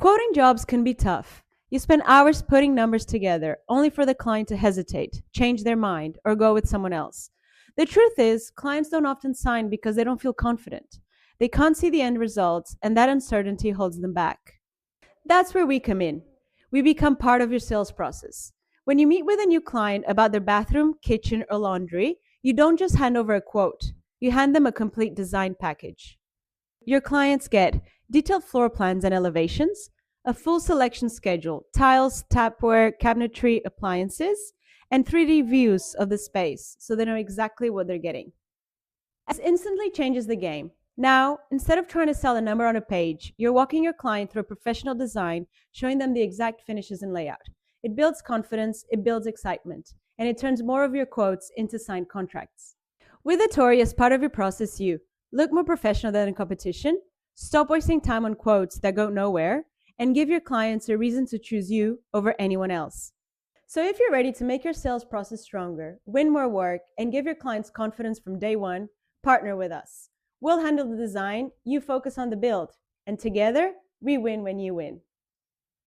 Quoting jobs can be tough. You spend hours putting numbers together, only for the client to hesitate, change their mind, or go with someone else. The truth is, clients don't often sign because they don't feel confident. They can't see the end results, and that uncertainty holds them back. That's where we come in. We become part of your sales process. When you meet with a new client about their bathroom, kitchen, or laundry, you don't just hand over a quote, you hand them a complete design package. Your clients get detailed floor plans and elevations, a full selection schedule, tiles, tapware, cabinetry, appliances, and 3D views of the space so they know exactly what they're getting. This instantly changes the game. Now, instead of trying to sell a number on a page, you're walking your client through a professional design, showing them the exact finishes and layout. It builds confidence, it builds excitement, and it turns more of your quotes into signed contracts. With Atorii as part of your process, you look more professional than the competition, stop wasting time on quotes that go nowhere, and give your clients a reason to choose you over anyone else. So if you're ready to make your sales process stronger, win more work, and give your clients confidence from day one, partner with us. We'll handle the design, you focus on the build, and together, we win when you win.